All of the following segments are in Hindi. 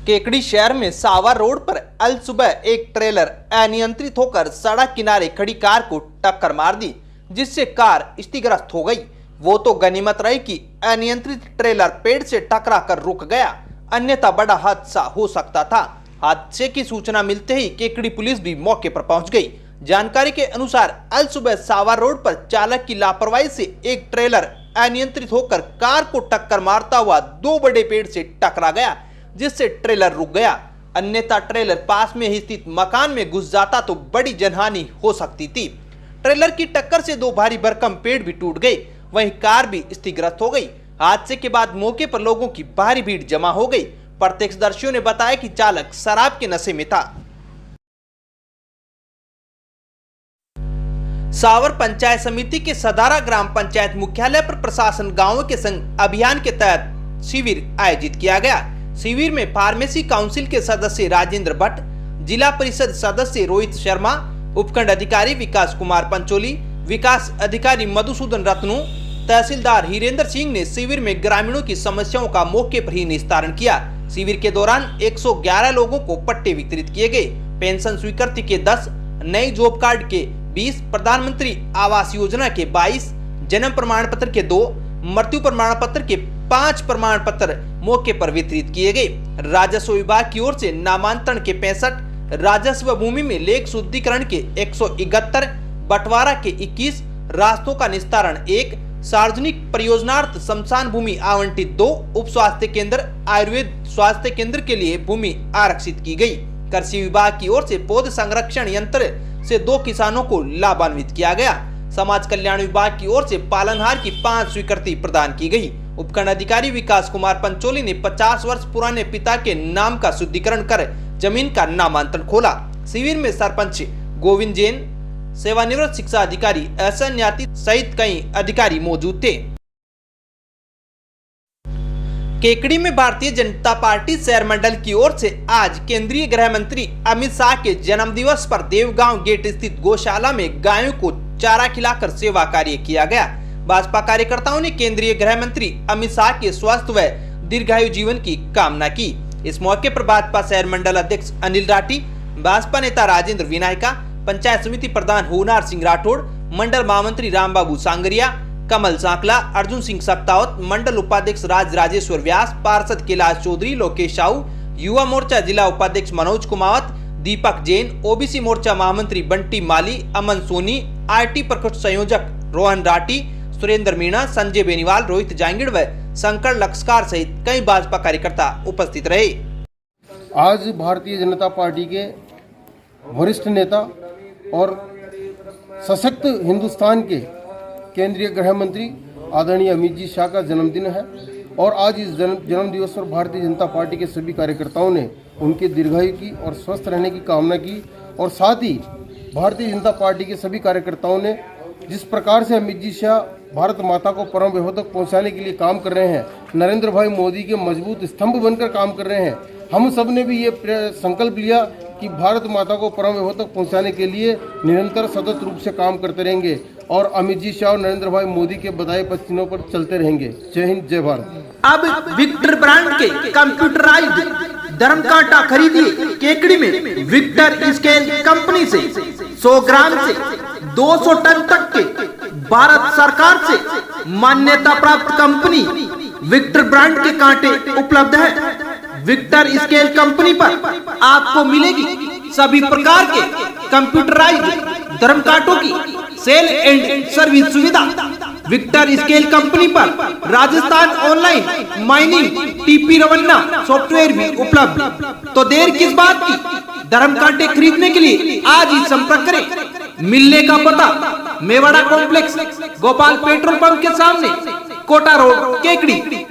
केकड़ी शहर में सावर रोड पर अल सुबह एक ट्रेलर अनियंत्रित होकर सड़क किनारे खड़ी कार को टक्कर मार दी, जिससे कार क्षतिग्रस्त हो गई। वो तो गनीमत रही कि अनियंत्रित ट्रेलर पेड़ से टकरा कर रुक गया, अन्यथा बड़ा हादसा हो सकता था। हादसे की सूचना मिलते ही केकड़ी पुलिस भी मौके पर पहुंच गई। जानकारी के अनुसार अल सुबह सावर रोड पर चालक की लापरवाही से एक ट्रेलर अनियंत्रित होकर कार को टक्कर मारता हुआ दो बड़े पेड़ से टकरा गया, जिससे ट्रेलर रुक गया। अन्यथा ट्रेलर पास में ही स्थित मकान में घुस जाता तो बड़ी जनहानि हो सकती थी। ट्रेलर की टक्कर से दो भारी भरकम पेड़ भी टूट गए, वहीं कार भी क्षतिग्रस्त हो गई। हादसे के बाद मौके पर लोगों की भारी भीड़ जमा हो गई। प्रत्यक्षदर्शियों ने बताया कि चालक शराब के नशे में था। सावर पंचायत समिति के सदारा ग्राम पंचायत मुख्यालय पर प्रशासन गांवों के संग अभियान के तहत शिविर आयोजित किया गया। शिविर में फार्मेसी काउंसिल के सदस्य राजेंद्र भट्ट, जिला परिषद सदस्य रोहित शर्मा, उपखंड अधिकारी विकास कुमार पंचोली, विकास अधिकारी मधुसूदन रत्नू, तहसीलदार हीरेंद्र सिंह ने शिविर में ग्रामीणों की समस्याओं का मौके पर ही निस्तारण किया। शिविर के दौरान 111 लोगों को पट्टे वितरित किए गए। पेंशन स्वीकृति के 10, नई जॉब कार्ड के 20, प्रधानमंत्री आवास योजना के 22, जन्म प्रमाण पत्र के 2, मृत्यु प्रमाण पत्र के 5 प्रमाण पत्र मौके पर वितरित किए गए। राजस्व विभाग की ओर से नामांतरण के 65, राजस्व भूमि में लेख शुद्धिकरण के 171, बंटवारा के 21, रास्तों का निस्तारण 1, सार्वजनिक परियोजनार्थ शमशान भूमि आवंटित 2, उप स्वास्थ्य केंद्र, आयुर्वेद स्वास्थ्य केंद्र के लिए भूमि आरक्षित की गई। कृषि विभाग की ओर से पौध संरक्षण यंत्र से 2 किसानों को लाभान्वित किया गया। समाज कल्याण विभाग की ओर से पालनहार की 5 स्वीकृति प्रदान की गई। उपखंड अधिकारी विकास कुमार पंचोली ने 50 वर्ष पुराने पिता के नाम का शुद्धिकरण कर जमीन का नामांतरण खोला। शिविर में सरपंच गोविंद जैन, सेवानिवृत्त शिक्षा अधिकारी एहसन न्याती सहित कई अधिकारी मौजूद थे। केकड़ी में भारतीय जनता पार्टी शहर मंडल की ओर से आज केंद्रीय गृह मंत्री अमित शाह के जन्म दिवस पर देवगांव गेट स्थित गौशाला में गायों को चारा खिलाकर सेवा कार्य किया गया। भाजपा कार्यकर्ताओं ने केंद्रीय गृह मंत्री अमित शाह के स्वस्थ व दीर्घायु जीवन की कामना की। इस मौके पर भाजपा शहर मंडल अध्यक्ष अनिल राठी, भाजपा नेता राजेंद्र विनायका, पंचायत समिति प्रधान होनार सिंह राठौड़, मंडल महामंत्री रामबाबू सांगरिया, कमल सांकला, अर्जुन सिंह सत्तावत, मंडल उपाध्यक्ष राज राजेश्वर व्यास, पार्षद कैलाश चौधरी, लोकेश साहू, युवा मोर्चा जिला उपाध्यक्ष मनोज कुमावत, दीपक जैन, ओबीसी मोर्चा महामंत्री बंटी माली, अमन सोनी, आरटी प्रकोष्ठ संयोजक रोहन राठी, सुरेंद्र मीणा, संजय बेनीवाल, रोहित जांगिड़ व शंकर लक्ष्कार सहित कई भाजपा कार्यकर्ता उपस्थित रहे। आज भारतीय जनता पार्टी के वरिष्ठ नेता और सशक्त हिंदुस्तान के केंद्रीय गृह मंत्री आदरणीय अमित जी शाह का जन्मदिन है और आज इस जन्म दिवस पर भारतीय जनता पार्टी के सभी कार्यकर्ताओं ने उनके दीर्घायु की और स्वस्थ रहने की कामना की। और साथ ही भारतीय जनता पार्टी के सभी कार्यकर्ताओं ने जिस प्रकार से अमित जी शाह भारत माता को परम वैभव तक पहुँचाने के लिए काम कर रहे हैं, नरेंद्र भाई मोदी के मजबूत स्तंभ बनकर काम कर रहे हैं, हम सब ने भी ये संकल्प लिया कि भारत माता को परम वैभव तक पहुंचाने के लिए निरंतर सतत रूप से काम करते रहेंगे और अमित जी शाह और नरेंद्र भाई मोदी के बधाई पद चिन्हों पर चलते रहेंगे। जय हिंद, जय भारत। अब विक्टर ब्रांड के कंप्यूटराइज्ड धर्म कांटा खरीदिए केकड़ी में विक्टर स्केल कंपनी से। 100 ग्राम से 200 टन तक के भारत सरकार से मान्यता प्राप्त कंपनी विक्टर ब्रांड के कांटे उपलब्ध है। विक्टर स्केल कंपनी पर आपको मिलेगी सभी प्रकार के कंप्यूटराइज्ड धर्म कांटों की सेल एंड सर्विस सुविधा। विक्टर स्केल कंपनी पर Rajasthan online mining TP Revanna software भी उपलब्ध। तो देर किस बात की, धर्म कांटे खरीदने के लिए आज ही संपर्क करें। मिलने का पता Mewara complex, Gopal petrol pump के सामने, कोटा रोड, केकड़ी।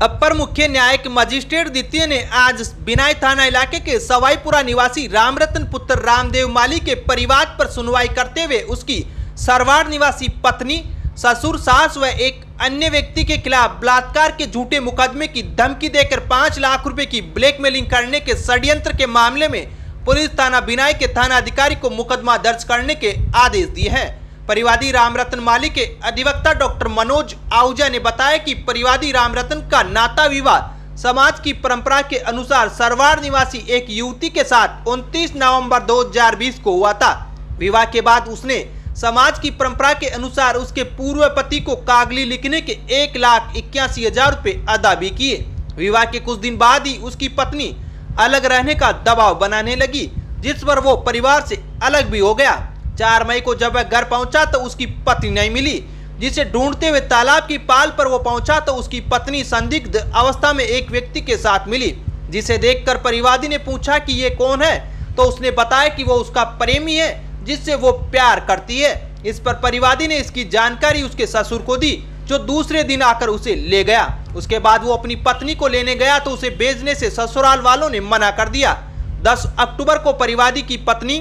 अपर मुख्य न्यायिक मजिस्ट्रेट द्वितीय ने आज बिनाई थाना इलाके के सवाईपुरा निवासी रामरतन पुत्र रामदेव माली के परिवार पर सुनवाई करते हुए उसकी सरवाड़ निवासी पत्नी, ससुर, सास व एक अन्य व्यक्ति के खिलाफ बलात्कार के झूठे मुकदमे की धमकी देकर 5 लाख रुपए की ब्लैकमेलिंग करने के षड्यंत्र के मामले में पुलिस थाना बिनाई के थाना अधिकारी को मुकदमा दर्ज करने के आदेश दिए हैं। परिवादी रामरतन माली के अधिवक्ता डॉक्टर मनोज आहूजा ने बताया कि परिवादी रामरतन का नाता विवाह समाज की परंपरा के अनुसार सरवार निवासी एक युवती के साथ 29 नवंबर 2020 को हुआ था। विवाह के बाद उसने समाज की परंपरा के अनुसार उसके पूर्व पति को कागली लिखने के 1,81,000 रुपए अदा भी किए। विवाह के कुछ दिन बाद ही उसकी पत्नी अलग रहने का दबाव बनाने लगी, जिस पर वो परिवार से अलग भी हो गया। 4 मई को जब वह घर पहुंचा तो उसकी पत्नी नहीं मिली, जिसे ढूंढते हुए तालाब की पाल पर वो पहुंचा तो उसकी पत्नी संदिग्ध अवस्था में एक व्यक्ति के साथ मिली, जिसे देखकर परिवादी ने पूछा कि ये कौन है, तो उसने बताया कि वो उसका प्रेमी है जिससे वो प्यार करती है। इस पर परिवादी ने इसकी जानकारी उसके ससुर को दी, जो दूसरे दिन आकर उसे ले गया। उसके बाद वो अपनी पत्नी को लेने गया तो उसे बेचने से ससुराल वालों ने मना कर दिया। 10 अक्टूबर को परिवादी की पत्नी,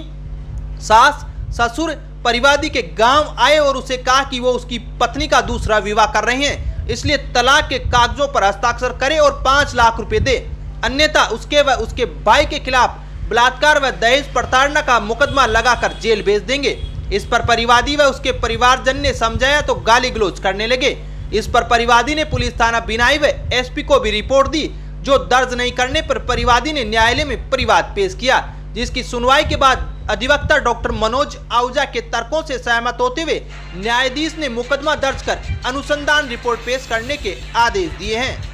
सास, ससुर परिवादी के गांव आए और उसे कहा कि वो उसकी पत्नी का दूसरा विवाह कर रहे हैं, इसलिए तलाक के कागजों पर हस्ताक्षर करे और 5 लाख रुपए दे, अन्यथा उसके व उसके भाई के खिलाफ बलात्कार व दहेज प्रताड़ना का मुकदमा लगाकर जेल भेज देंगे। इस पर परिवादी व उसके परिवारजन ने समझाया तो गाली गलौज करने लगे। इस पर परिवादी ने पुलिस थाना बिनाई व एसपी को भी रिपोर्ट दी, जो दर्ज नहीं करने पर परिवादी ने न्यायालय में परिवाद पेश किया, जिसकी सुनवाई के बाद अधिवक्ता डॉक्टर मनोज आहूजा के तर्कों से सहमत होते हुए न्यायाधीश ने मुकदमा दर्ज कर अनुसंधान रिपोर्ट पेश करने के आदेश दिए हैं।